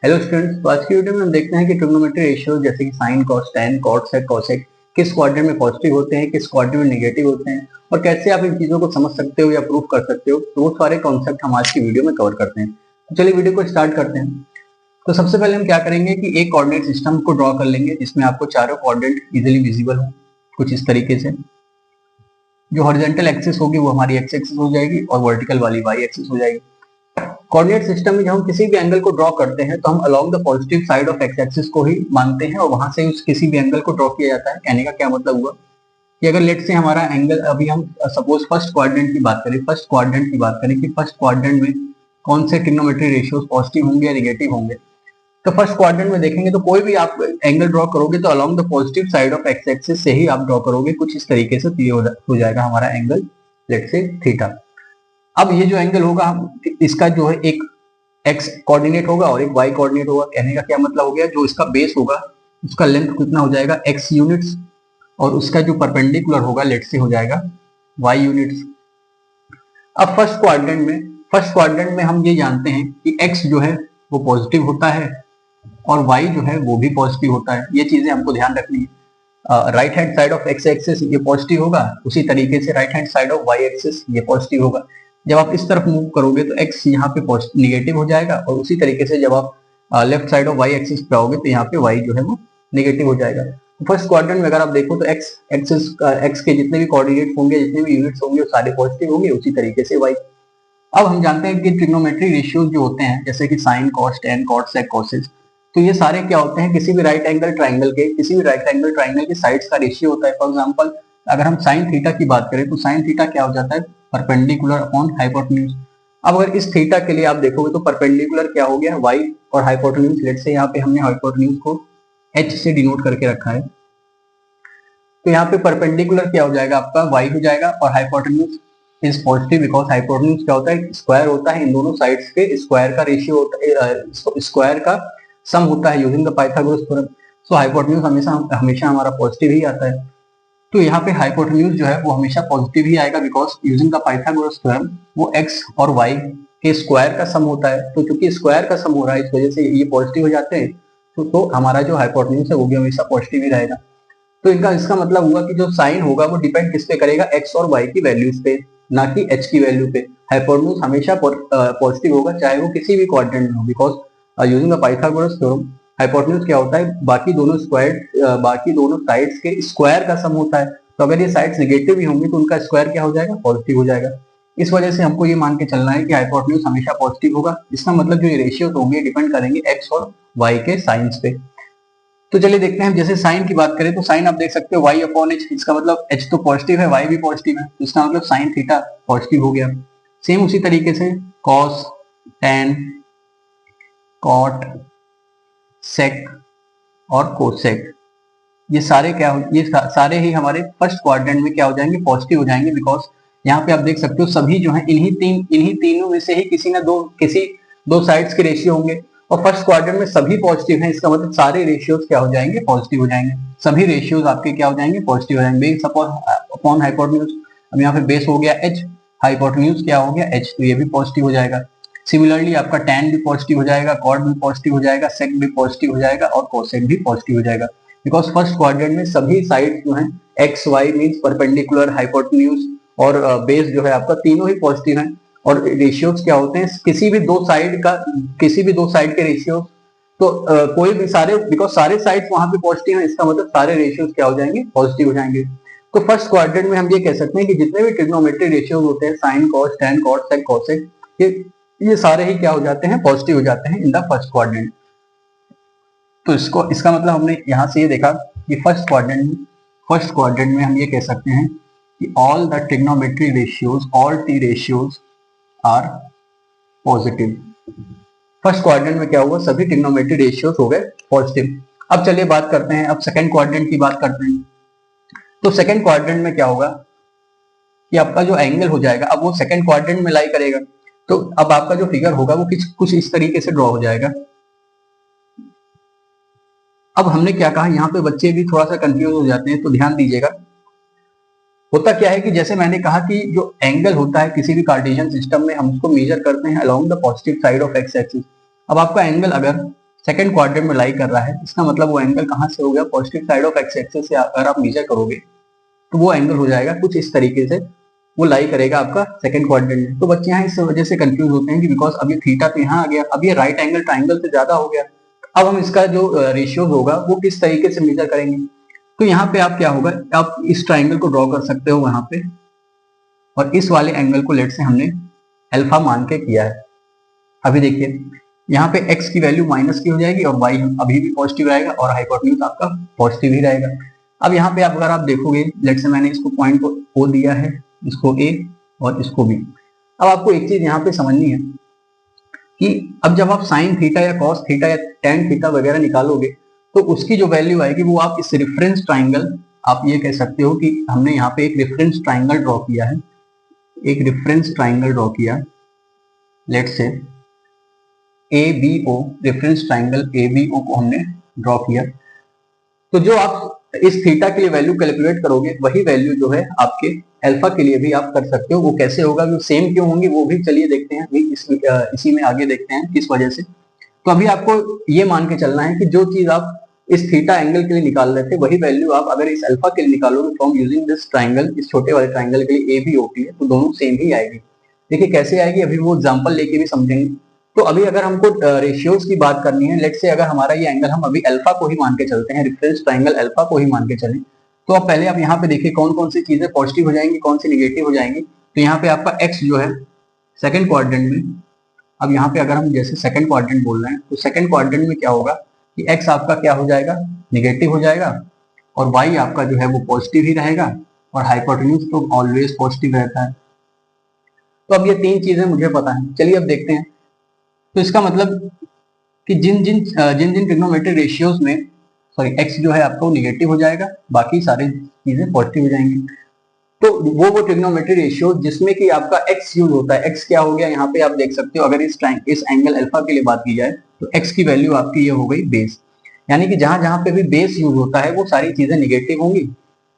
Hello students, तो आज की वीडियो में हम देखते हैं कि ट्रिग्नोमेट्री रेशियो जैसे कि साइन, कॉस, टैन, कॉट, सेक, कोसेक किस क्वाड्रेंट में पॉजिटिव होते हैं, किस क्वाड्रेंट में नेगेटिव होते हैं और कैसे आप इन चीजों को समझ सकते हो या प्रूव कर सकते हो। तो वो सारे कॉन्सेप्ट हम आज की वीडियो में कवर करते हैं। तो चलिए वीडियो को स्टार्ट करते हैं। तो सबसे पहले हम क्या करेंगे कि एक कोऑर्डिनेट सिस्टम को ड्रॉ कर लेंगे जिसमें आपको चारों कोऑर्डिनेट इजीली विजिबल हो, कुछ इस तरीके से। जो हॉरिजॉन्टल एक्सिस होगी वो हमारी एक्स एक्सिस हो जाएगी और वर्टिकल वाली वाई एक्सिस हो जाएगी। कोऑर्डिनेट सिस्टम में जब हम किसी भी एंगल को ड्रॉ करते हैं तो हम along the positive side of x axis को ही मानते हैं और वहां से उस किसी भी एंगल को ड्रॉ किया जाता है। कहने का क्या मतलब हुआ कि अगर लेट से हमारा एंगल, अभी हम सपोज फर्स्ट क्वाड्रेंट की बात करें, कि फर्स्ट क्वाड्रेंट में कौन से ट्रिग्नोमेट्री रेशियोज पॉजिटिव होंगे या नेगेटिव होंगे। तो फर्स्ट क्वाड्रेंट में देखेंगे तो कोई भी आप एंगल ड्रॉ करोगे तो along the positive side of x axis से ही आप ड्रॉ करोगे, कुछ इस तरीके से। तो ये हो जाएगा हमारा एंगल लेट से थीटा। अब ये जो एंगल होगा, इसका जो है एक एक्स कोऑर्डिनेट होगा और एक वाई कोऑर्डिनेट होगा। कहने का क्या मतलब हो गया, जो इसका बेस होगा उसका लेंथ कितना हो जाएगा, एक्स यूनिट्स, और उसका जो परपेंडिकुलर होगा लेट से हो जाएगा वाई यूनिट्स। अब फर्स्ट क्वाड्रेंट में हम ये जानते हैं कि एक्स जो है वो पॉजिटिव होता है और वाई जो है वो भी पॉजिटिव होता है। ये चीजें हमको ध्यान रखनी है। Right hand side of x axis ये पॉजिटिव होगा, उसी तरीके से right hand side of Y axis ये पॉजिटिव होगा। जब आप इस तरफ मूव करोगे तो एक्स यहाँ पे निगेटिव हो जाएगा और उसी तरीके से जब आप left side of Y axis पे आओगे तो यहाँ पे वाई जो है वो नेगेटिव हो जाएगा। फर्स्ट क्वाड्रेंट में अगर आप देखो तो एक्स के जितने भी कोऑर्डिनेट होंगे, जितने भी यूनिट्स होंगे वो सारे पॉजिटिव होंगे, उसी तरीके से वाई। अब हम जानते हैं कि ट्रिग्नोमेट्री रेशियोज जो होते हैं जैसे कि साइन, कॉस, टैन, कॉट, सेक, कोसेक, तो ये सारे क्या होते हैं, किसी भी राइट एंगल ट्राइंगल के साइड्स का रेशियो होता है। फॉर एग्जांपल अगर हम साइन थीटा की बात करें तो साइन थीटा क्या हो जाता है, परपेंडिकुलर अपॉन हाइपोटेन्यूज। अब अगर इस थीटा के लिए आप देखोगे तो परपेंडिकुलर क्या हो गया, वाई, और हाइपोटेन्यूज लेट से यहाँ पे हमने हाइपोटेन्यूज को एच से डिनोट करके रखा है। तो यहाँ पे परपेंडिकुलर क्या हो जाएगा, आपका वाई हो जाएगा, और hypotenuse is positive because hypotenuse क्या होता है, स्क्वायर होता है, इन दोनों साइड्स के स्क्वायर का रेशियो होता है, स्क्वायर का सम होता है using the Pythagoras theorem. So hypotenuse हमेशा हमारा पॉजिटिव ही आता है। तो यहाँ पे हाइपोटेन्यूज जो है वो हमेशा पॉजिटिव ही आएगा because using the Pythagoras theorem वो एक्स और वाई के स्क्वायर का सम होता है। तो चूंकि स्क्वायर का सम हो रहा है इस वजह से ये पॉजिटिव हो जाते हैं। तो हमारा जो हाइपोटेन्यूज है वो भी हमेशा पॉजिटिव ही रहेगा। तो इनका इसका मतलब हुआ कि जो साइन होगा वो डिपेंड किस पे करेगा, एक्स और वाई की वैल्यूज पे, ना कि एच की वैल्यू पे। हाइपोटेन्यूज हमेशा पॉजिटिव होगा चाहे वो किसी भी क्वाड्रेंट में हो, because using the Pythagoras theorem hypotenuse क्या होता है, बाकी दोनों साइड्स के स्क्वायर का सम होता है। तो अगर ये साइड्स नेगेटिव भी होंगी तो उनका स्क्वायर क्या हो जाएगा, पॉजिटिव हो जाएगा। इस वजह से हमको ये मान के चलना है कि हाइपोटेन्यूज हमेशा पॉजिटिव होगा। इसका मतलब जो ये रेशियोज होंगे डिपेंड करेंगे एक्स और वाई के साइंस पे। तो चलिए देखते हैं, जैसे साइन की बात करें तो साइन आप देख सकते हो वाई अपॉन एच, इसका मतलब एच तो पॉजिटिव है, वाई भी पॉजिटिव है, तो इसका मतलब साइन थीटा पॉजिटिव हो गया। सेम उसी तरीके से कॉस, टैन, कॉट, सेक और कोसेक, ये सारे सारे ही हमारे फर्स्ट क्वाड्रेंट में क्या हो जाएंगे, पॉजिटिव हो जाएंगे। बिकॉज यहाँ पे आप देख सकते हो सभी जो है इन्हीं तीनों में से ही किसी दो साइड्स के रेशियो होंगे, और फर्स्ट क्वाड्रेंट में सभी पॉजिटिव हैं। इसका मतलब सारे रेशियोज क्या हो जाएंगे, पॉजिटिव हो जाएंगे। सभी रेशियोज आपके क्या हो जाएंगे, पॉजिटिव हो जाएंगे। बेस अपॉन हाइपोटेन्यूज, अब यहाँ पे बेस हो गया एच, हाइपोटेन्यूज क्या हो गया एच, तो ये भी पॉजिटिव हो जाएगा। सिमिलरली आपका टैन भी पॉजिटिव हो जाएगा, कॉट भी पॉजिटिव हो जाएगा, सेक भी पॉजिटिव हो जाएगा और कोसेक भी पॉजिटिव हो जाएगा। बिकॉज फर्स्ट क्वाड्रेंट में सभी साइड जो है X Y means perpendicular, hypotenuse और बेस जो है आपका तीनों ही पॉजिटिव है। और रेशियोज क्या होते हैं, किसी भी दो साइड के रेशियोज, तो कोई भी सारे, बिकॉज सारे साइड्स वहां पे पॉजिटिव है, इसका मतलब सारे रेशियोज क्या हो जाएंगे, पॉजिटिव हो जाएंगे। तो फर्स्ट क्वाड्रेंट में हम ये कह सकते हैं कि जितने भी ट्रिग्नोमेट्री रेशियोज होते हैं, साइन, कॉस, टैन, कॉट, सेक, कोसेक, ये सारे ही क्या हो जाते हैं, पॉजिटिव हो जाते हैं इन द फर्स्ट क्वाड्रेंट। तो इसका मतलब हमने यहां से ये देखा कि फर्स्ट क्वाड्रेंट में हम ये कह सकते हैं कि all the trigonometry ratios, all T ratios are positive. First quadrant में क्या हुआ, सभी ट्रिग्नोमेट्री रेशियोज हो गए पॉजिटिव। अब चलिए बात करते हैं, अब सेकंड क्वाड्रेंट की बात करते हैं। तो सेकंड क्वाड्रेंट में क्या होगा कि आपका जो एंगल हो जाएगा, अब वो सेकंड क्वाड्रेंट में लाई करेगा, तो अब आपका जो फिगर होगा वो कुछ इस तरीके से ड्रॉ हो जाएगा। अब हमने क्या कहा, यहाँ पे बच्चे भी थोड़ा सा कंफ्यूज हो जाते हैं, तो ध्यान दीजिएगा। होता क्या है कि जैसे मैंने कहा कि जो एंगल होता है किसी भी कार्टेशियन सिस्टम में हम उसको मेजर करते हैं along the positive side of x axis. अब आपका एंगल अगर सेकंड क्वाड्रेंट में लाई कर रहा है, इसका मतलब वो एंगल कहाँ से हो गया, positive side of x axis से अगर आप मेजर करोगे तो वो एंगल हो जाएगा कुछ इस तरीके से, वो लाई करेगा आपका सेकंड क्वाड्रेंट में। तो बच्चे यहाँ इस वजह से कंफ्यूज होते हैं कि बिकॉज अब ये थीटा तो यहाँ आ गया, अब ये राइट एंगल ट्राइंगल से ज्यादा हो गया, अब हम इसका जो रेशियो होगा वो किस तरीके से मेजर करेंगे। तो यहाँ पे आप क्या होगा, आप इस ट्राइंगल को ड्रॉ कर सकते हो वहां पे, और इस वाले एंगल को लेट से हमने अल्फा मान के किया है। अभी देखिए यहाँ पे x की वैल्यू माइनस की हो जाएगी और y अभी भी पॉजिटिव रहेगा और हाइपोटेन्यूज आपका पॉजिटिव ही रहेगा। अब यहाँ पे अगर आप देखोगे, लेट से मैंने इसको पॉइंट को O दिया है, इसको A और इसको B। अब आपको एक चीज यहाँ पे समझनी है कि अब जब आप साइन थीटा या कॉस थीटा या टेन थीटा वगैरह निकालोगे तो उसकी जो वैल्यू आएगी वो आप इस रेफरेंस ट्राइंगल, आप ये कह सकते हो कि हमने यहाँ पे एक रेफरेंस ट्राइंगल ड्रॉ किया है, एक रेफरेंस ट्राइंगल ड्रॉ किया, लेट से ABO, रेफरेंस ट्राइंगल ABO को हमने ड्रॉ किया। तो जो आप इस थीटा के लिए वैल्यू कैलकुलेट करोगे वही वैल्यू जो है आपके अल्फा के लिए भी आप कर सकते हो। वो कैसे होगा, वो सेम क्यों होंगी वो भी चलिए देखते हैं, इसी में आगे देखते हैं किस वजह से। तो अभी आपको ये मान के चलना है कि जो चीज आप इस थीटा एंगल के लिए निकाल रहे थे वही वैल्यू आप अगर इस अल्फा के लिए निकालोगे फ्रॉम यूजिंग दिस ट्राइंगल, इस छोटे वाले ट्राइंगल के लिए ABOT है, तो दोनों सेम ही आएगी। देखिए कैसे आएगी, अभी वो एग्जांपल लेके भी समझेंगे। तो अभी अगर हमको रेशियोज की बात करनी है, लेट से अगर हमारा ये एंगल हम अभी अल्फा को ही मान के चलते हैं, रेफरेंस ट्राइंगल अल्फा को ही मान के चलें, तो अब पहले आप यहाँ पे देखिए कौन कौन सी चीजें पॉजिटिव हो जाएंगी, कौन सी निगेटिव हो जाएंगी। तो यहाँ पे आपका एक्स जो है सेकंड क्वाड्रेंट में, अब यहाँ पे अगर हम जैसे सेकंड क्वाड्रेंट बोल रहे हैं तो सेकंड क्वाड्रेंट में क्या होगा कि एक्स आपका क्या हो जाएगा, निगेटिव हो जाएगा, और वाई आपका जो है वो पॉजिटिव ही रहेगा, और हाइपोटेन्यूज तो ऑलवेज पॉजिटिव रहता है। तो अब ये तीन चीजें मुझे पता है, चलिए अब देखते हैं। तो इसका मतलब कि जिन जिन जिन जिन ट्रिग्नोमेट्रिक रेशियोज में सॉरी एक्स जो है आपका निगेटिव हो जाएगा, बाकी सारी चीजें पॉजिटिव हो जाएंगी। तो वो ट्रिग्नोमेट्रिक रेशियो जिसमें कि आपका एक्स यूज होता है, एक्स क्या हो गया यहाँ पे आप देख सकते हो, अगर इस एंगल अल्फा के लिए बात की जाए तो एक्स की वैल्यू आपकी ये हो गई बेस, यानी कि जहां जहां पे भी बेस यूज होता है वो सारी चीजें निगेटिव होंगी,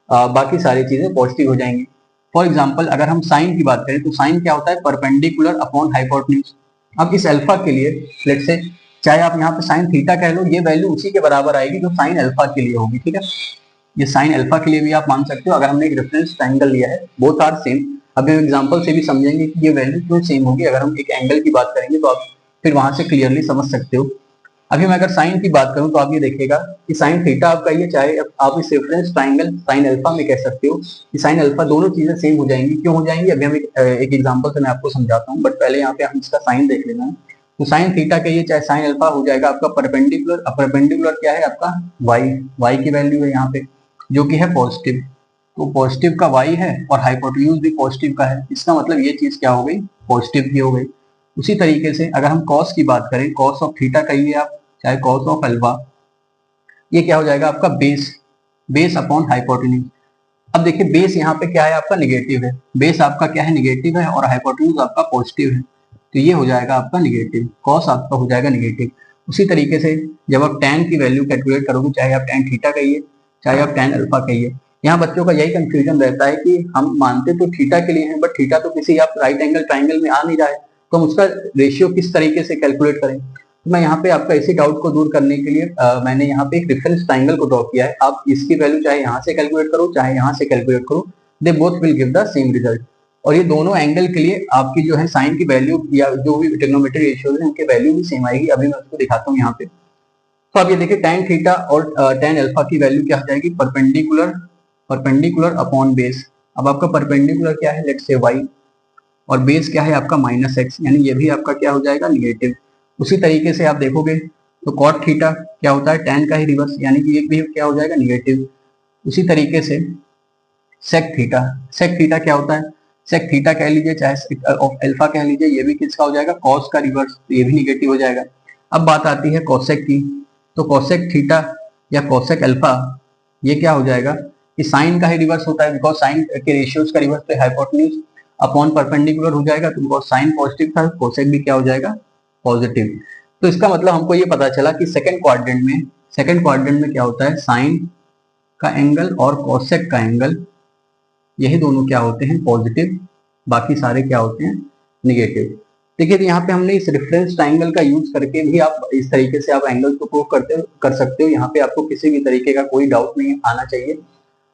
बाकी सारी चीजें पॉजिटिव हो जाएंगी। फॉर एग्जाम्पल अगर हम साइन की बात करें तो साइन क्या होता है, परपेंडिकुलर अपॉन हाइपोटेन्यूज। अब इस अल्फा के लिए लेट से चाहे आप यहाँ पे साइन थीटा कह लो, ये वैल्यू उसी के बराबर आएगी जो साइन अल्फा के लिए होगी, ठीक है। ये साइन अल्फा के लिए भी आप मान सकते हो, अगर हमने एक रेफरेंस ट्रायंगल लिया है, बोथ आर सेम। अभी हम एग्जांपल से भी समझेंगे कि ये वैल्यू क्यों सेम होगी, अगर हम एक एंगल की बात करेंगे तो आप फिर वहां से क्लियरली समझ सकते हो। अभी मैं अगर साइन की बात करूं तो आप ये देखिएगा कि साइन थीटा आपका ये, चाहे आप इस रेफरेंस ट्रायंगल साइन अल्फा में कह सकते हो कि साइन अल्फा, दोनों चीजें सेम हो जाएंगी। क्यों हो जाएंगी अभी हम एक एग्जांपल से मैं आपको समझाता हूँ, बट पहले यहाँ पे हम इसका साइन देख लेना है। तो साइन थीटा कहिए चाहे साइन अल्फा हो जाएगा आपका परपेंडिकुलर, परपेंडिकुलर क्या है आपका वाई की वैल्यू है यहाँ पे जो कि है पॉजिटिव, तो पॉजिटिव का वाई है और हाइपोटेन्यूज भी पॉजिटिव का है, इसका मतलब ये चीज क्या हो गई, पॉजिटिव की हो गई। उसी तरीके से अगर हम कॉस की बात करें, कॉस ऑफ थीटा कहिए आप चाहे कॉस ऑफ अल्फा, ये क्या हो जाएगा आपका बेस, बेस अपॉन हाइपोटेन्यूज। अब देखिए बेस यहाँ पे क्या है आपका निगेटिव है, बेस आपका क्या है निगेटिव है और हाइपोटेन्यूज आपका पॉजिटिव है, तो ये हो जाएगा आपका निगेटिव, कॉस आपका हो जाएगा निगेटिव। उसी तरीके से जब आप tan की वैल्यू कैलकुलेट करोगे, चाहे आप tan थीटा कहिए चाहे आप tan अल्फा कहिए, यहाँ बच्चों का यही कंफ्यूजन रहता है कि हम मानते तो थीटा के लिए हैं, बट थीटा तो किसी आप राइट एंगल ट्राइंगल में आ नहीं रहा है, तो हम उसका रेशियो किस तरीके से कैलकुलेट करें। तो मैं यहाँ पे आपका इसी डाउट को दूर करने के लिए मैंने यहाँ पे एक रेफरेंस ट्राइंगल को ड्रॉ किया है। आप इसकी वैल्यू चाहे यहाँ से कैलकुलेट करो चाहे यहाँ से कैलकुलेट करो, दे both will give the same result. और ये दोनों एंगल के लिए आपकी जो है साइन की वैल्यू या जो भी ट्रिग्नोमेट्रिक रेशियोज हैं उनके वैल्यू भी सेम आएगी। अभी मैं उसको दिखाता हूँ यहाँ पे। तो अब ये देखिए tan थीटा और tan अल्फा की वैल्यू क्या हो जाएगी, परपेंडिकुलर, परपेंडिकुलर अपॉन बेस। अब आपका परपेंडिकुलर क्या है, लेट्स से y, और बेस क्या है आपका -x, यानी ये भी आपका क्या हो जाएगा निगेटिव। उसी तरीके से आप देखोगे तो cot थीटा क्या होता है, tan का ही रिवर्स, यानी कि ये भी क्या हो जाएगा निगेटिव। उसी तरीके से sec थीटा, sec थीटा क्या होता है, sec थीटा कह लीजिए चाहे अल्फा कह लीजिए, ये भी किसका हो जाएगा, cos का रिवर्स, तो ये भी निगेटिव हो जाएगा। अब बात आती है cosec की, तो cosec थीटा या cosec अल्फा ये क्या हो जाएगा कि साइन का ही रिवर्स होता है, बिकॉज साइन के रेशियोज का रिवर्स तो हाइपोटेन्यूज अपॉन परपेंडिकुलर हो जाएगा, तो बिकॉज साइन पॉजिटिव था cosec भी क्या हो जाएगा पॉजिटिव। तो इसका मतलब हमको ये पता चला कि सेकंड क्वाड्रेंट में क्या होता है, साइन का एंगल और cosec का एंगल, यही दोनों क्या होते हैं पॉजिटिव, बाकी सारे क्या होते हैं निगेटिव। देखिए तो यहाँ पे हमने इस रेफरेंस ट्राइंगल का यूज करके भी आप इस तरीके से आप एंगल को प्रूव कर सकते हो। यहाँ पे आपको किसी भी तरीके का कोई डाउट नहीं आना चाहिए,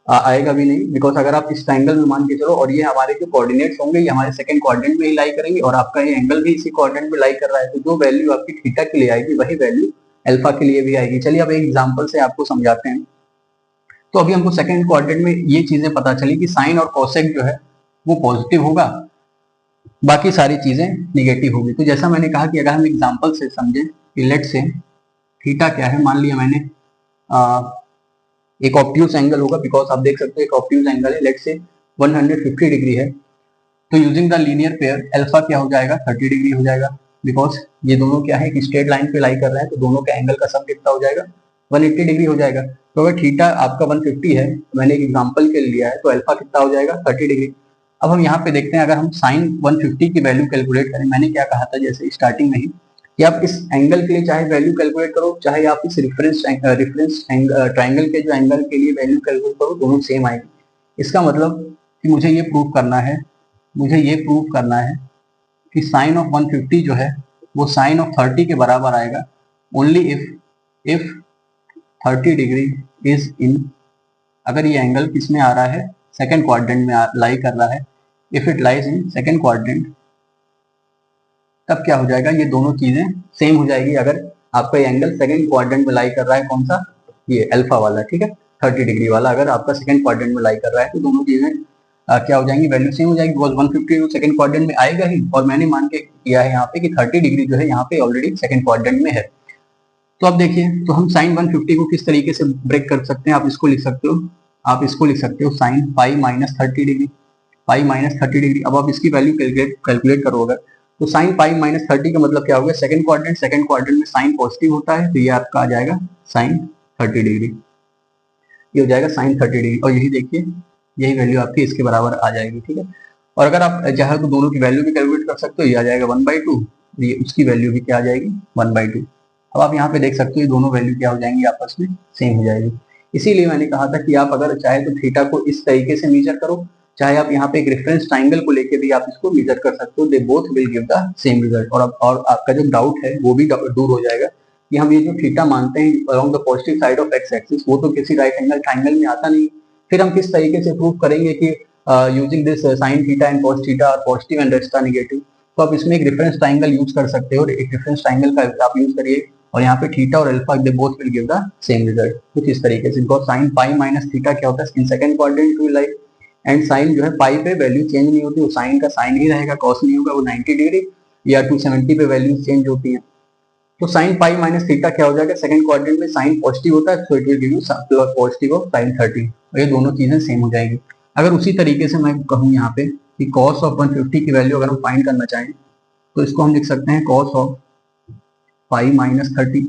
आएगा भी नहीं, बिकॉज अगर आप इस ट्राइंगल में मान के चलो और ये हमारे जो कोऑर्डिनेट्स होंगे ये हमारे सेकंड क्वाड्रेंट में ही लाई करेंगे और आपका ये एंगल भी इसी क्वाड्रेंट में लाई कर रहा है, तो जो वैल्यू आपकी थीटा के लिए आएगी वही वैल्यू अल्फा के लिए भी आएगी। चलिए अब एक एग्जांपल से आपको समझाते हैं। तो अभी हमको सेकंड क्वाड्रेंट में ये चीजें पता चली कि साइन और कोसेक जो है वो पॉजिटिव होगा, बाकी सारी चीजें निगेटिव होगी। तो जैसा मैंने कहा कि अगर हम एग्जांपल से समझें कि लेट से थीटा क्या है, मान लिया मैंने एक ऑब्ट्यूज एंगल होगा, बिकॉज आप देख सकते हो एक ऑब्ट्यूज एंगल है, लेट से 150 डिग्री है, तो using the linear pair alpha क्या हो जाएगा 30 डिग्री हो जाएगा, बिकॉज ये दोनों क्या है कि स्ट्रेट लाइन पे लाई कर रहे हैं, तो दोनों के एंगल का सम कितना हो जाएगा 180 डिग्री हो जाएगा। तो अगर थीटा आपका 150 है, मैंने एक एग्जांपल के लिए लिया है, तो अल्फा कितना हो जाएगा 30 डिग्री। अब हम यहाँ पे देखते हैं, अगर हम साइन 150 की वैल्यू कैलकुलेट करें, मैंने क्या कहा था जैसे स्टार्टिंग में ही कि आप इस एंगल के लिए चाहे वैल्यू कैलकुलेट करो, चाहे आप इस रिफरेंस ट्राइंगल के जो एंगल के लिए वैल्यू कैलकुलेट करो, दोनों सेम आएगी। इसका मतलब कि मुझे ये प्रूव करना है कि साइन ऑफ 150 जो है वो साइन ऑफ 30 के बराबर आएगा only if 30 degree is in, अगर ये एंगल किस में आ रहा है सेकंड क्वाड्रेंट में लाई कर रहा है, if it lies in second quadrant, तब क्या हो जाएगा ये दोनों चीजें सेम हो जाएगी। अगर आपका ये एंगल सेकंड क्वाड्रेंट में लाई कर रहा है, कौन सा, ये अल्फा वाला, ठीक है 30 डिग्री वाला, अगर आपका सेकंड क्वाड्रेंट में लाई कर रहा है, तो दोनों चीजें क्या हो जाएंगी, वैल्यू सेम हो जाएगी, बिकॉज 150 सेकंड क्वाड्रेंट में आएगा ही, और मैंने मान के किया है यहाँ पे कि 30 डिग्री जो है यहाँ पे ऑलरेडी सेकंड क्वाड्रेंट में है। तो अब देखिए, तो हम साइन 150 को किस तरीके से ब्रेक कर सकते हैं, आप इसको लिख सकते हो sign pi minus 30 degree, pi minus 30 degree. अब आप इसकी वैल्यू कैलकुलेट करो अगर, तो साइन पाई माइनस 30 का मतलब क्या हो गया, सेकंड क्वाड्रेंट में साइन पॉजिटिव होता है, तो ये आपका आ जाएगा साइन 30 डिग्री, ये हो जाएगा साइन 30 डिग्री, और यही देखिए यही वैल्यू आपकी इसके बराबर आ जाएगी, ठीक है। और अगर आप चाहे तो दोनों की वैल्यू भी कैलकुलेट कर सकते हो, ये आ जाएगा 1/2, ये उसकी वैल्यू भी क्या आ जाएगी 1/2। अब आप यहाँ पे देख सकते हो ये दोनों वैल्यू क्या हो जाएंगी, आपस में सेम हो जाएगी। इसीलिए मैंने कहा था कि आप अगर चाहे तो थीटा को इस तरीके से मेजर करो, चाहे आप यहाँ पे एक रेफरेंस ट्राइंगल को लेके भी आप इसको मेजर कर सकते हो, दे both will give the same result. और आपका जो डाउट है वो भी दूर हो जाएगा कि हम ये जो थीटा मानते हैं along the positive side of x axis, वो तो किसी राइट एंगल ट्राइंगल में आता नहीं, फिर हम किस तरीके से प्रूव करेंगे कि using this sine theta and cos theta positive and rest negative. तो आप इसमें एक रेफरेंस ट्राइंगल यूज कर सकते हो, एक रेफरेंस ट्राइंगल का आप यूज करिए, और यहाँ पे थीटा और alpha they both will give the same result, कुछ इस तरीके से, because sine pi minus theta क्या होता है in second quadrant to like, and sine जो है पाई पे वैल्यू चेंज नहीं होती, वो साइन का साइन ही रहेगा, कॉस नहीं होगा, वो 90 डिग्री या 270 पे वैल्यू चेंज होती है। तो साइन पाई माइनस थीटा क्या हो जाएगा, सेकंड क्वाड्रेंट में साइन पॉजिटिव होता है, so it will give you positive of sine 30, और ये दोनों चीजें सेम हो जाएगी। अगर उसी तरीके से मैं कहूँ यहाँ पे कि कॉस ऑफ 150 की वैल्यू अगर हम फाइंड करना चाहें, तो इसको हम लिख सकते हैं कॉस ऑफ पाई माइनस 30।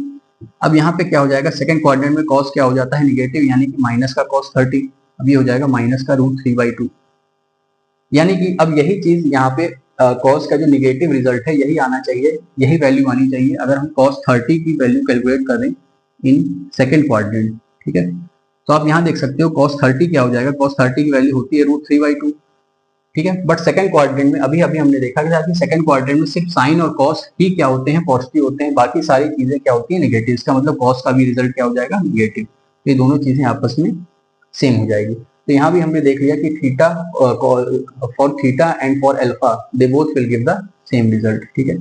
अब यहाँ पे क्या हो जाएगा, सेकंड क्वाड्रेंट में कॉस क्या हो जाता है नेगेटिव, यानी कि माइनस का कॉस 30, अब ये हो जाएगा माइनस का √3/2, यानी कि अब यही चीज यहाँ पे कॉस का जो निगेटिव रिजल्ट है यही आना चाहिए, यही वैल्यू आनी चाहिए अगर हम कॉस 30 की वैल्यू कैलकुलेट करें इन सेकंड क्वाड्रेंट, ठीक है। तो आप यहाँ देख सकते हो कॉस 30 क्या हो जाएगा, कॉस 30 की वैल्यू होती है √3/2, ठीक है। बट सेकंड क्वाड्रेंट में अभी हमने देखा कि सेकंड क्वाड्रेंट में सिर्फ साइन और कॉस ही क्या होते हैं, पॉजिटिव होते हैं, बाकी सारी चीजें क्या होती है नेगेटिव। इसका मतलब कॉस का भी रिजल्ट क्या हो जाएगा नेगेटिव, ये दोनों चीजें आपस में सेम हो जाएगी। तो यहाँ भी हमने देख लिया कि theta for theta and for alpha they both will give the same result, ठीक है।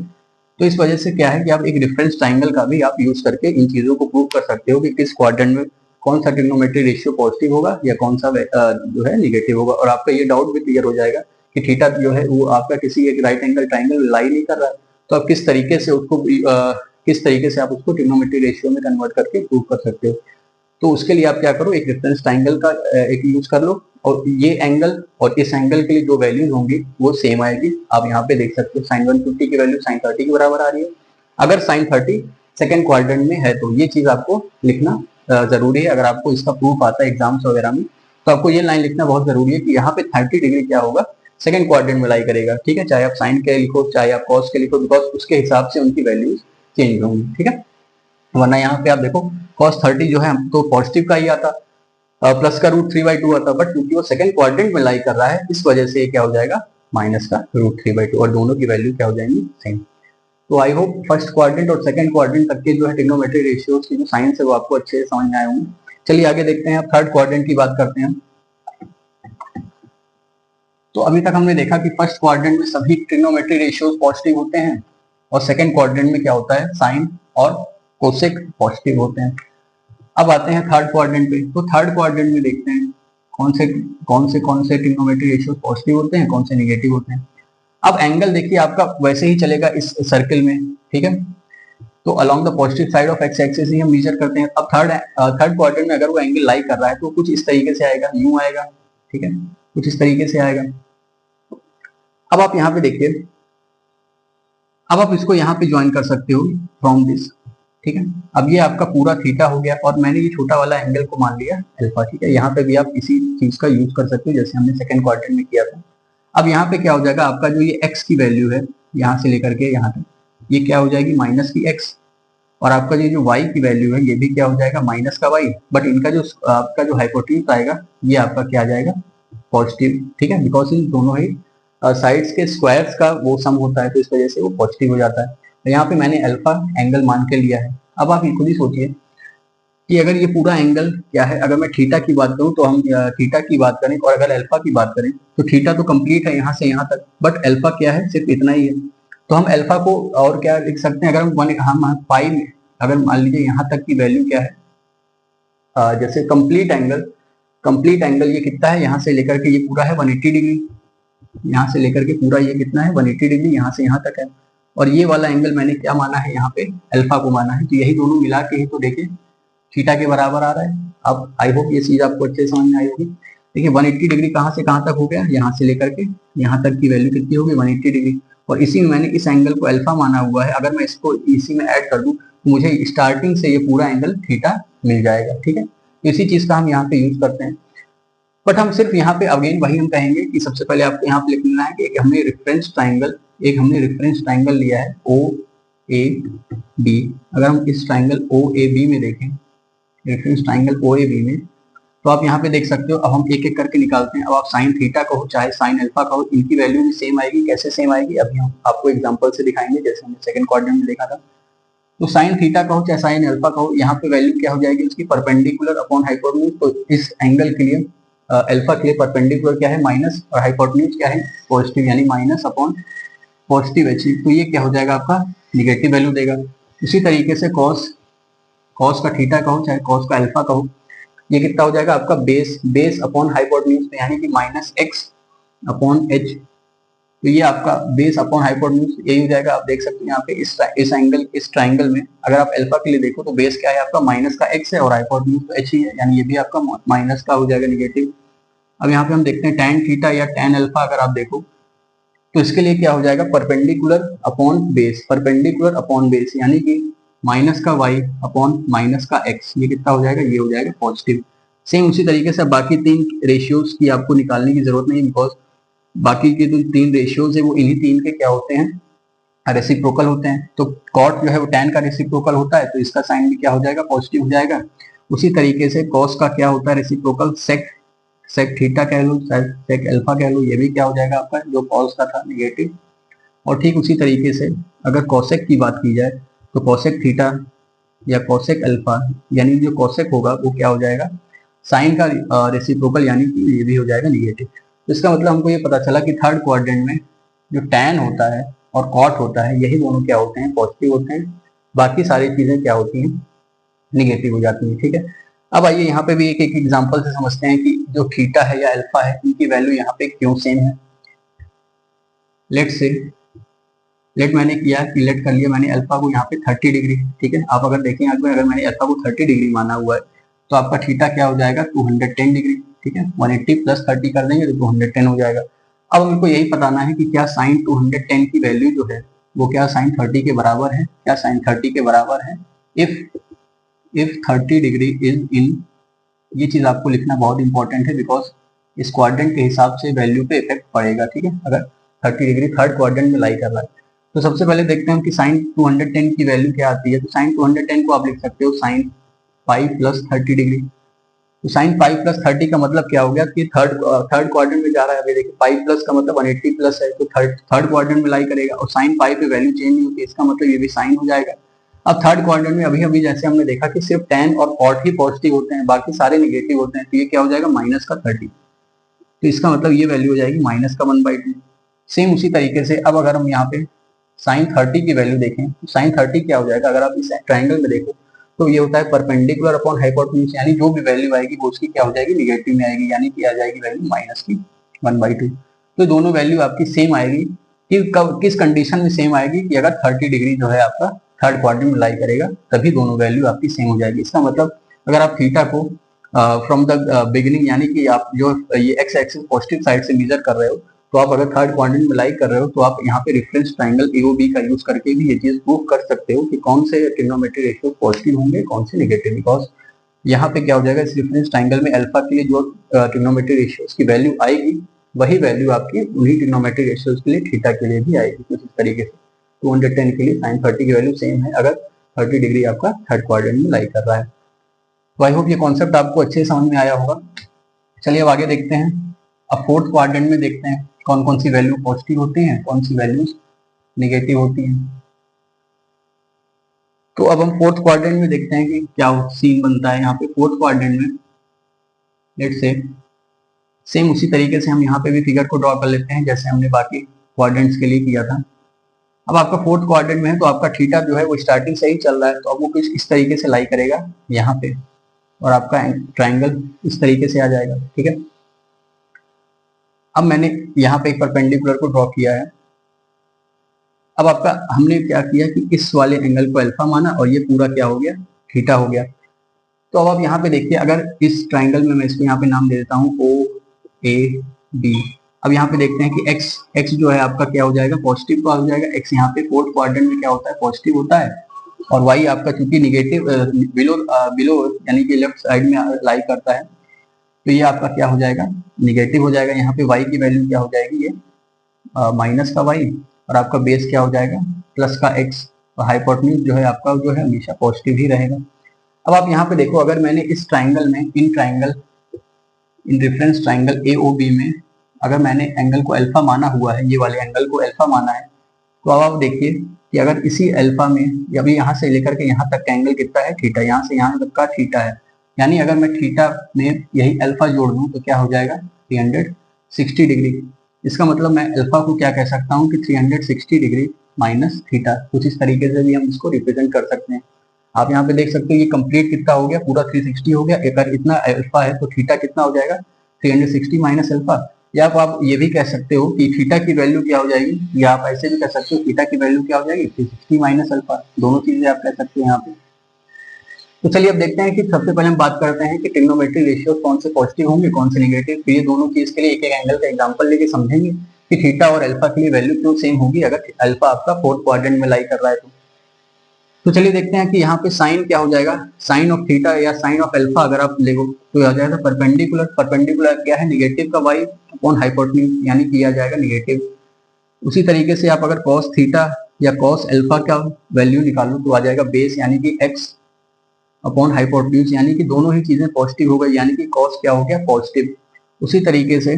तो इस वजह से क्या है कि आप एक रेफरेंस ट्राइंगल का भी आप यूज करके इन चीजों को प्रूव कर सकते हो कि किस क्वाड्रेंट में कौन सा ट्रिग्नोमेट्री रेशियो पॉजिटिव होगा या कौन सा जो है निगेटिव होगा, और आपका ये डाउट भी क्लियर हो जाएगा कि थीटा जो है वो आपका किसी एक राइट एंगल ट्राइंगल लाई नहीं कर रहा है, तो आप किस तरीके से आप उसको ट्रिग्नोमेट्री रेशियो में कन्वर्ट करके प्रूव कर सकते हो। तो उसके लिए आप क्या करो, एक रेफरेंस ट्राइंगल का एक यूज कर लो, और ये एंगल और इस एंगल के लिए जो वैल्यूज होंगी वो सेम आएगी। आप यहाँ पे देख सकते हो साइन 150 की वैल्यू साइन 30 के बराबर आ रही है, अगर साइन 30 सेकंड क्वाड्रेंट में है तो ये चीज आपको लिखना जरूरी है। अगर आपको इसका प्रूफ आता है एग्जाम्स वगैरह में, तो आपको ये लाइन लिखना बहुत जरूरी है कि यहाँ पे 30 डिग्री क्या होगा, सेकंड क्वाड्रेंट में लाई करेगा, ठीक है। चाहे आप साइन के लिखो चाहे आप कॉस के लिखो, बिकॉज उसके हिसाब से उनकी वैल्यूज चेंज होंगी, ठीक है। वरना यहाँ पे आप देखो cos 30 जो है तो पॉजिटिव का ही आता, प्लस का √3/2 आता, बट क्योंकि वो सेकंड क्वाड्रेंट में लाई कर रहा है इस वजह से क्या हो जाएगा माइनस का √3/2 और दोनों की वैल्यू क्या हो जाएंगी, सेम। तो आई होप फर्स्ट क्वाड्रेंट और सेकंड क्वाड्रेंट तक के जो है ट्रिग्नोमेट्री रेशियोज की जो साइंस है वो आपको अच्छे से समझ में आए होंगे। चलिए आगे देखते हैं, अब थर्ड क्वाड्रेंट की बात करते हैं। तो अभी तक हमने देखा कि फर्स्ट क्वाड्रेंट में सभी ट्रिग्नोमेट्री रेशियोज पॉजिटिव होते हैं और सेकंड क्वाड्रेंट में क्या होता है, साइन और कोसेक पॉजिटिव होते हैं। अब आते हैं थर्ड क्वाड्रेंट पे। तो थर्ड क्वाड्रेंट में देखते हैं कौन से ट्रिग्नोमेट्री रेशियोज पॉजिटिव होते हैं, कौन से नेगेटिव होते हैं। अब एंगल देखिए आपका वैसे ही चलेगा इस सर्किल में, ठीक है। तो along the positive side of x axis ही हम मेजर करते हैं। अब थर्ड क्वाड्रेंट में अगर वो एंगल लाई कर रहा है तो कुछ इस तरीके से आएगा, यूं आएगा, ठीक है, कुछ इस तरीके से आएगा। अब आप यहाँ पे देखिए, अब आप इसको यहाँ पे ज्वाइन कर सकते हो फ्रॉम दिस, ठीक है। अब ये आपका पूरा थीटा हो गया और मैंने ये छोटा वाला एंगल को मान लिया अल्फा, ठीक है। यहाँ पे भी आप इसी चीज का यूज कर सकते हो जैसे हमने सेकंड क्वाड्रेंट में किया था। अब यहाँ पे क्या हो जाएगा, आपका जो ये x की वैल्यू है यहाँ से लेकर के यहाँ तक, ये क्या हो जाएगी, माइनस की x, और आपका ये जो y की वैल्यू है ये भी क्या हो जाएगा, माइनस का y, बट इनका जो आपका जो हाइपोटेन्यूज आएगा ये आपका क्या आ जाएगा, पॉजिटिव, ठीक है, बिकॉज इन दोनों ही साइड्स के स्क्वायर्स का वो सम होता है तो इस वजह से वो पॉजिटिव हो जाता है। तो यहाँ पे मैंने अल्फा एंगल मान के लिया है। अब आप खुद ही सोचिए कि अगर ये पूरा एंगल क्या है, अगर मैं थीटा की बात करूं तो हम थीटा की बात करें, और अगर अल्फा की बात करें तो थीटा तो कंप्लीट है यहाँ से यहाँ तक, बट अल्फा क्या है, सिर्फ इतना ही है। तो हम अल्फा को और क्या लिख सकते हैं, अगर हम पाई में अगर मान लीजिए यहाँ तक की वैल्यू क्या है, जैसे कंप्लीट एंगल ये कितना है, यहाँ से लेकर के ये पूरा है 180 डिग्री, यहाँ से लेकर के पूरा ये कितना है 180 डिग्री, यहाँ से यहाँ तक है। और ये वाला एंगल मैंने क्या माना है, यहाँ पे अल्फा को माना है। तो यही दोनों मिला के ही तो देखिए थीटा के बराबर आ रहा है। अब आई होप ये चीज आपको अच्छे समझ में आई होगी। देखिए 180 डिग्री कहाँ से कहाँ तक हो गया, यहाँ से लेकर के यहाँ तक की वैल्यू कितनी होगी, 180 डिग्री। और इसी में मैंने इस एंगल को अल्फा माना हुआ है, अगर मैं इसको इसी में ऐड कर दूं तो मुझे स्टार्टिंग से ये पूरा एंगल थीटा मिल जाएगा, ठीक है। इसी चीज का हम यहाँ पे यूज करते हैं। बट हम सिर्फ यहाँ पे अगेन वही हम कहेंगे कि सबसे पहले आपको यहाँ पे लिखना है कि हमने रेफरेंस ट्राइंगल लिया है ओ ए बी। अगर हम इस ट्राइंगल ओ ए बी में देखें, reference triangle O A B में, तो आप यहाँ पे देख सकते हो। अब हम एक एक करके निकालते हैं। अब आप साइन थीटा कहो चाहे साइन अल्फा कहो, इनकी वैल्यू भी सेम आएगी। कैसे सेम आएगी अभी हम आपको एग्जांपल से दिखाएंगे, जैसे हमने सेकंड क्वाड्रेंट में देखा था। तो साइन थीटा कहो चाहे साइन अल्फा कहो, यहाँ पे वैल्यू क्या हो जाएगी उसकी, परपेंडिकुलर अपॉन हाइपोटेन्यूज। तो इस एंगल के लिए अल्फा के लिए परपेंडिकुलर क्या है, माइनस, और हाइपोटेन्यूज क्या है, पॉजिटिव, यानी माइनस अपॉन पॉजिटिव एच। तो ये क्या हो जाएगा आपका, निगेटिव वैल्यू देगा। इसी तरीके से कॉस का थीटा कहो चाहे कॉस का अल्फा कहो, ये कितना हो जाएगा आपका, बेस अपॉन हाइपोटेन्यूज, यानी कि माइनस एक्स अपॉन एच। तो ये आपका बेस अपॉन हाइपोटेन्यूज यही हो जाएगा। आप देख सकते हैं यहाँ पे इस ट्राइंगल में अगर आप अल्फा के लिए देखो तो बेस क्या है आपका, माइनस का एक्स है, और हाइपोटेन्यूज तो एच ही है, यानी ये भी आपका माइनस का हो जाएगा, निगेटिव। अब यहाँ पे हम देखते हैं tan थीटा या tan अल्फा, अगर आप देखो तो इसके लिए क्या हो जाएगा, परपेंडिकुलर अपॉन बेस, यानी कि माइनस का y अपॉन माइनस का x, ये कितना हो जाएगा, ये हो जाएगा पॉजिटिव। सेम उसी तरीके से बाकी तीन रेशियोज की आपको निकालने की जरूरत नहीं, बिकॉज बाकी के जो तीन रेशियोज है वो इन्हीं तीन के क्या होते हैं, रेसिप्रोकल होते हैं। तो कॉट जो है वो tan का रेसिप्रोकल होता है, तो इसका साइन भी क्या हो जाएगा, पॉजिटिव हो जाएगा। उसी तरीके से कॉस का क्या होता है, रेसिप्रोकल सेक थीटा कह लो, सेक अल्फा कह लो, ये भी क्या हो जाएगा आपका, जो कॉस का था, निगेटिव। और ठीक उसी तरीके से अगर कॉसेक की बात की जाए तो कॉसेक थीटा या कॉसेक अल्फा, यानी जो कॉसेक होगा वो क्या हो जाएगा, साइन का रेसिप्रोकल, यानी कि ये भी हो जाएगा निगेटिव। तो इसका मतलब हमको ये पता चला कि थर्ड क्वाड्रेंट में जो टैन होता है और कॉट होता है, यही दोनों क्या होते हैं, पॉजिटिव होते हैं। बाकी सारी चीजें क्या होती हैं, निगेटिव हो जाती हैं, ठीक है। अब आइए यहाँ पे भी एक एक एग्जांपल से समझते हैं कि जो थीटा है या अल्फा है, इनकी वैल्यू यहाँ पे क्यों सेम है। लेट मैंने किया कि लेट कर लिया मैंने अल्फा को यहाँ पे 30 डिग्री, ठीक है। आप अगर देखें अगर मैंने अल्फा को 30 डिग्री माना हुआ है तो आपका थीटा क्या हो जाएगा, 210 डिग्री, ठीक है। 180 प्लस 30 कर देंगे तो 210 हो जाएगा। अब हमको यही बताना है कि क्या साइन 210 की वैल्यू जो है वो क्या साइन 30 के बराबर है, क्या साइन 30 के बराबर है। इफ 30 डिग्री इज इन, ये चीज आपको लिखना बहुत इंपॉर्टेंट है, बिकॉज इस क्वाड्रेंट के हिसाब से वैल्यू पे इफेक्ट पड़ेगा, ठीक है। अगर 30 डिग्री थर्ड क्वाड्रेंट में लाई कर रहा है तो सबसे पहले देखते हैं कि साइन 210 की वैल्यू क्या आती है। तो साइन 210 को आप लिख सकते हो साइन 5 प्लस 30 डिग्री, तो साइन पाई प्लस 30 का मतलब क्या हो गया कि थर्ड क्वाड्रेंट में जा रहा है। अभी देखिए पाई प्लस का मतलब 180 प्लस है, तो थर्ड क्वाड्रेंट में लाई करेगा, और साइन पाई पे वैल्यू चेंज नहीं होती, इसका मतलब ये भी साइन हो जाएगा। अब थर्ड क्वाड्रेंट में अभी अभी जैसे हमने देखा कि सिर्फ tan और cot ही पॉजिटिव होते हैं, बाकी सारे निगेटिव होते हैं, तो ये क्या हो जाएगा माइनस का 30, तो इसका मतलब ये वैल्यू हो जाएगी माइनस का 1/2। सेम उसी तरीके से अब अगर हम यहाँ पे साइन 30 की वैल्यू देखें तो साइन 30 क्या हो जाएगा, अगर आप इस ट्राइंगल में देखो तो ये होता है परपेंडिकुलर अपॉन हाइपोटेन्यूज, यानी जो भी वैल्यू आएगी वो उसकी क्या हो जाएगी निगेटिव में आएगी, यानी कि आ जाएगी वैल्यू माइनस की 1/2। तो दोनों वैल्यू आपकी सेम आएगी। कि कब किस कंडीशन में सेम आएगी कि अगर 30 डिग्री जो है आपका थर्ड क्वाड्रेंट में लाई करेगा, तभी दोनों वैल्यू आपकी सेम हो जाएगी। इसका मतलब अगर आप थीटा को फ्रॉम द बिगिनिंग, यानी कि आप जो ये एक्स एक्सिस पॉजिटिव साइड से मेजर कर रहे हो, तो आप अगर थर्ड क्वाड्रेंट में लाई कर रहे हो तो आप यहाँ पे रेफरेंस ट्राइंगल एओबी का यूज करके भी ये चीज प्रूव कर सकते हो कि कौन से ट्रिग्नोमेट्री रेशियो पॉजिटिव होंगे, कौन से नेगेटिव। बिकॉज यहाँ पे क्या हो जाएगा, इस रेफरेंस ट्राइंगल में अल्फा के लिए जो ट्रिग्नोमेट्री रेशियोज की वैल्यू आएगी, वही वैल्यू आपकी उन्हीं ट्रिग्नोमेट्री रेशियोज के लिए थीटा के लिए भी आएगी कुछ इस तरीके से। 210 के लिए साइन 30 की वैल्यू सेम है अगर 30 डिग्री आपका थर्ड क्वाड्रेंट में लाई कर रहा है। तो आई होप ये कॉन्सेप्ट आपको अच्छे समझ में आया होगा। चलिए अब आगे देखते हैं। अब फोर्थ क्वाड्रेंट में देखते हैं कौन कौन सी वैल्यू पॉजिटिव होती हैं, कौन सी वैल्यूज निगेटिव होती हैं। तो अब हम फोर्थ क्वाड्रेंट में देखते हैं कि क्या सीन बनता है यहाँ पे फोर्थ क्वाड्रेंट में। लेट्स से सेम उसी तरीके से हम यहाँ पे भी फिगर को ड्रॉ कर लेते हैं जैसे हमने बाकी क्वाड्रेंट्स के लिए किया था। अब आपका फोर्थ क्वाड्रेंट में है तो आपका थीटा जो है वो स्टार्टिंग से ही चल रहा है, तो अब वो कुछ इस तरीके से लाई करेगा यहाँ पे, और आपका ट्राइंगल इस तरीके से आ जाएगा। ठीक है, अब मैंने यहाँ पे एक परपेंडिकुलर को ड्रॉ किया है। अब आपका हमने क्या किया कि इस वाले एंगल को अल्फा माना और ये पूरा क्या हो गया थीटा हो गया। तो अब आप यहाँ पे देखिए, अगर इस ट्राइंगल में मैं इसको यहाँ पे नाम दे देता हूँ ओ ए बी। अब यहाँ पे देखते हैं कि x जो है आपका क्या हो जाएगा पॉजिटिव का हो जाएगा। x यहाँ पे फोर्थ क्वाड्रेंट में क्या होता है पॉजिटिव होता है, और y आपका चूंकि निगेटिव बिलो बिलो यानी कि लेफ्ट साइड में लाई करता है, तो ये आपका क्या हो जाएगा निगेटिव हो जाएगा। यहाँ पे y की वैल्यू क्या हो जाएगी, ये माइनस का y, और आपका बेस क्या हो जाएगा प्लस का x, और हाइपोटेन्यूज जो है आपका जो है हमेशा पॉजिटिव ही रहेगा। अब आप यहाँ पे देखो, अगर मैंने इस ट्राइंगल में in reference triangle A O B में अगर मैंने एंगल को अल्फा माना हुआ है, ये वाले एंगल को अल्फा माना है, तो अब आप देखिए कि अगर इसी अल्फा में अभी यहाँ से लेकर के यहाँ तक का एंगल कितना है थीटा, यहाँ से यहाँ तक का थीटा है, यानी अगर मैं थीटा में यही अल्फा जोड़ दूं तो क्या हो जाएगा 360 डिग्री। इसका मतलब मैं अल्फा को क्या कह सकता हूँ कि 360 डिग्री माइनस थीटा, कुछ इस तरीके से भी हम इसको रिप्रेजेंट कर सकते हैं। आप यहाँ पे देख सकते हो ये कंप्लीट कितना हो गया, पूरा 360 हो गया। अगर इतना अल्फा है तो थीटा कितना हो जाएगा 360 माइनस अल्फा। या आप ये भी कह सकते हो कि थीटा की वैल्यू क्या हो जाएगी, या आप ऐसे भी कह सकते हो थीटा की वैल्यू क्या हो जाएगी 360 माइनस अल्फा। दोनों चीजें आप कह सकते हो यहाँ पे। तो चलिए अब देखते हैं कि सबसे पहले हम बात करते हैं कि ट्रिग्नोमेट्री रेशियो कौन से पॉजिटिव होंगे कौन से नेगेटिव। फिर ये दोनों चीज के लिए एक एक एंगल का एग्जांपल लेके समझेंगे कि थीटा और अल्फा के लिए वैल्यू क्यों सेम होगी अगर अल्फा आपका फोर्थ क्वाड्रेंट में लाई कर रहा है तो चलिए देखते हैं कि यहाँ पे साइन क्या हो जाएगा, साइन ऑफ थीटा या साइन ऑफ अल्फा अगर आप लेगो तो आ जाएगा परपेंडिकुलर। परपेंडिकुलर क्या है निगेटिव का वाई अपॉन हाइपोटेन्यूज, यानी किया जाएगा निगेटिव। उसी तरीके से आप अगर कॉस थीटा या कॉस अल्फा का वैल्यू निकालो तो आ जाएगा बेस यानी कि एक्स अपॉन हाइपोटेन्यूज, यानी कि दोनों ही चीजें पॉजिटिव हो गई, यानी कि कॉस क्या हो गया पॉजिटिव। उसी तरीके से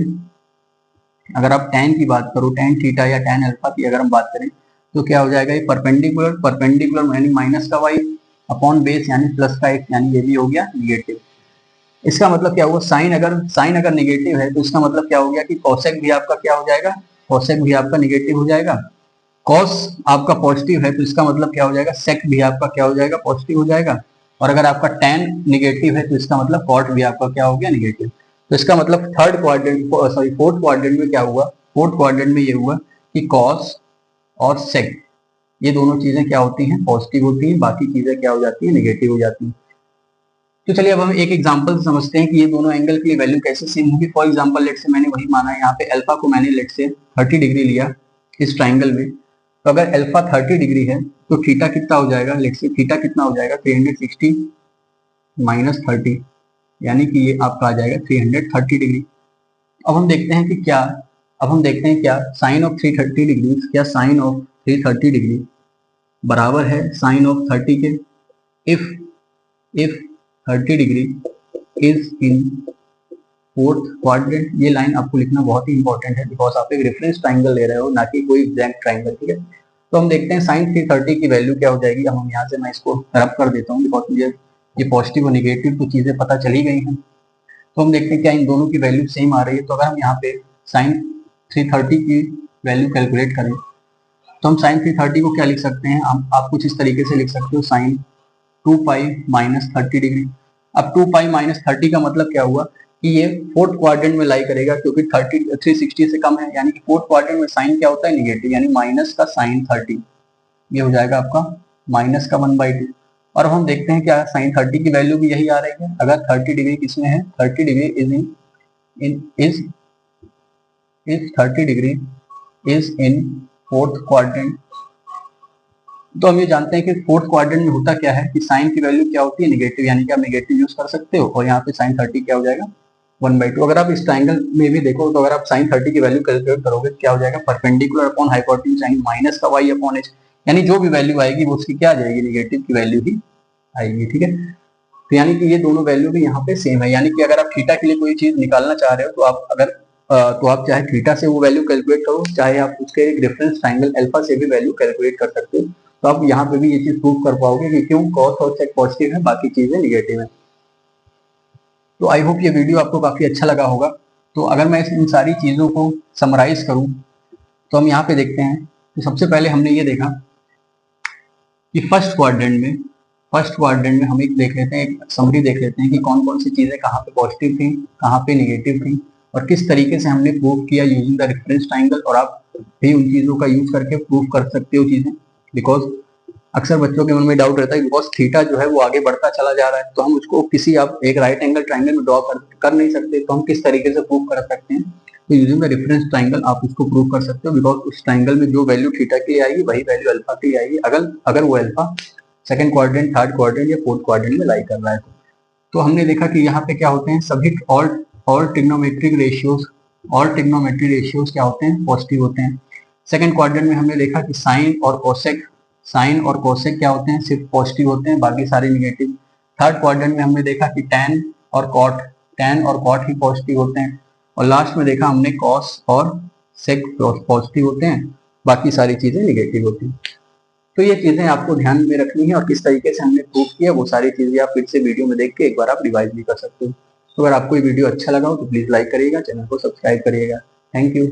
अगर आप tan की बात करो, tan थीटा या tan अल्फा की अगर हम बात करें तो क्या हो जाएगा ये परपेंडिकुलर यानी माइनस का y अपॉन बेस यानी प्लस का x, यानी ये भी हो गया निगेटिव। इसका मतलब क्या हुआ, साइन अगर निगेटिव है तो इसका मतलब क्या हो गया कि कोसेक भी आपका क्या हो जाएगा, कोसेक भी आपका निगेटिव हो जाएगा। कॉस आपका पॉजिटिव है तो इसका मतलब क्या हो जाएगा सेक भी आपका क्या हो जाएगा पॉजिटिव हो जाएगा। और अगर आपका tan निगेटिव है तो इसका मतलब कॉट भी आपका क्या हो गया निगेटिव। तो इसका मतलब फोर्थ क्वाड्रेंट में क्या हुआ, फोर्थ क्वाड्रेंट में ये हुआ कि कॉस और सेक ये दोनों चीजें क्या होती हैं पॉजिटिव होती हैं, बाकी चीजें क्या हो जाती हैं निगेटिव हो जाती हैं। तो चलिए अब हम एक एग्जांपल से समझते हैं कि ये दोनों एंगल के लिए वैल्यू कैसे सेम होगी। फॉर एग्जांपल लेट से मैंने वही माना है, यहाँ पे अल्फा को मैंने लेट से 30 डिग्री लिया इस ट्राइंगल में, तो अगर अल्फा 30 डिग्री है तो थीटा कितना हो जाएगा, लेट से थीटा कितना हो जाएगा 360 माइनस 30, यानी कि ये आपका आ जाएगा 330 डिग्री। अब हम देखते हैं कि क्या साइन ऑफ 330 डिग्री, क्या साइन ऑफ 330 डिग्री बराबर है साइन ऑफ 30 के। If 30 degree is in fourth quadrant. ये लाइन आपको लिखना बहुत ही इंपॉर्टेंट है बिकॉज आप एक रेफरेंस ट्राइंगल ले रहे हो, ना कि कोई एग्जैक्ट ट्राइंगल। ठीक है, तो हम देखते हैं साइन 330 की वैल्यू क्या हो जाएगी। अब हम यहाँ से मैं इसको रब कर देता हूँ बिकॉज मुझे ये पॉजिटिव और निगेटिव तो चीजें पता चली गई हैं। तो हम देखते हैं क्या इन दोनों की वैल्यू सेम आ रही है। तो अगर हम यहाँ पे साइन 330 की वैल्यू कैलकुलेट करें तो हम साइन 330 को क्या लिख सकते हैं, आप कुछ इस तरीके से लिख सकते हो, साइन 2 पाई माइनस 30 डिग्री। अब 2 पाई माइनस 30 का मतलब क्या हुआ कि ये फोर्थ क्वाड्रेंट में लाई करेगा क्योंकि 360 से कम है, यानी कि फोर्थ क्वाड्रेंट में साइन क्या होता है, निगेटिव, यानी माइनस का साइन 30। ये हो जाएगा आपका माइनस का 1/2। और हम देखते हैं क्या साइन 30 की वैल्यू भी यही आ रही है। अगर 30 डिग्री किसमें है, 30 degree is 30 degree is in fourth quadrant. तो हम ये जानते हैं कि फोर्थ क्वाड्रेंट में होता क्या है कि साइन की वैल्यू क्या होती है, निगेटिव, यानी कि आप निगेटिव यूज कर सकते हो। और यहाँ पे साइन 30 क्या हो जाएगा, 1/2। अगर आप इस ट्राइंगल में भी देखो तो अगर आप साइन 30 की वैल्यू कैलकुलेट करोगे क्या हो जाएगा, perpendicular upon hypotenuse sine minus का y अपॉन h, यानी जो भी वैल्यू आएगी वो उसकी क्या आ जाएगी, निगेटिव की वैल्यू ही आएगी। ठीक है, तो यानी कि ये दोनों वैल्यू भी यहाँ पे सेम है। यानी कि अगर आप थीटा के लिए कोई चीज निकालना चाह रहे हो तो आप अगर तो आप चाहे थीटा से वो वैल्यू कैलकुलेट करो, चाहे आप उसके एक रेफरेंस ट्राइंगल अल्फा से भी वैल्यू कैलकुलेट कर सकते हो। तो आप यहाँ पे भी ये चीज प्रूव कर पाओगे कि क्यों कॉस और सेक पॉजिटिव है, बाकी चीजें निगेटिव है। तो आई होप ये वीडियो आपको काफी अच्छा लगा होगा। तो अगर मैं इन सारी चीजों को समराइज करूं तो हम यहाँ पे देखते हैं। तो सबसे पहले हमने ये देखा कि फर्स्ट क्वाड्रेंट में हम एक देख लेते हैं, एक समरी देख लेते हैं कि कौन कौन सी चीजें कहाँ पे पॉजिटिव थी, कहाँ पे निगेटिव थी, और किस तरीके से हमने प्रूव किया यूजिंग द रेफरेंस ट्राइंगल। और आप भी उन चीजों का यूज करके प्रूव कर सकते हो चीजें, बिकॉज अक्सर बच्चों के मन में डाउट रहता है बिकॉज थीटा जो है वो आगे बढ़ता चला जा रहा है, तो हम उसको किसी आप एक राइट एंगल ट्राइंगल में ड्रॉ कर नहीं सकते, तो हम किस तरीके से प्रूव कर सकते हैं। तो यूजिंग द रेफरेंस ट्राइंगल आप उसको प्रूव कर सकते हो बिकॉज उस ट्राइंगल में जो वैल्यू थीटा की आएगी वही वैल्यू अल्फा की आएगी, अगर वो alpha second quadrant, third quadrant या फोर्थ क्वाड्रेंट में लाई कर रहा है। तो हमने देखा कि यहाँ पे क्या होते हैं, सभी ऑल ट्रिग्नोमेट्रिक रेशियोज क्या होते हैं, पॉजिटिव होते हैं। सेकंड क्वाड्रेंट में हमने देखा कि साइन और कोसेक क्या होते हैं, सिर्फ पॉजिटिव होते हैं, बाकी सारे निगेटिव। थर्ड क्वाड्रेंट में हमने देखा कि टैन और कॉट ही पॉजिटिव होते हैं। और लास्ट में देखा हमने कॉस और सेक पॉजिटिव होते हैं, बाकी सारी चीजें निगेटिव होती हैं। तो ये चीजें आपको ध्यान में रखनी है और किस तरीके से हमने प्रूव किया वो सारी चीजें आप फिर से वीडियो में देख के एक बार आप रिवाइज भी कर सकते हो। तो अगर आपको ये वीडियो अच्छा लगा हो तो प्लीज लाइक करिएगा, चैनल को सब्सक्राइब करिएगा। Thank you.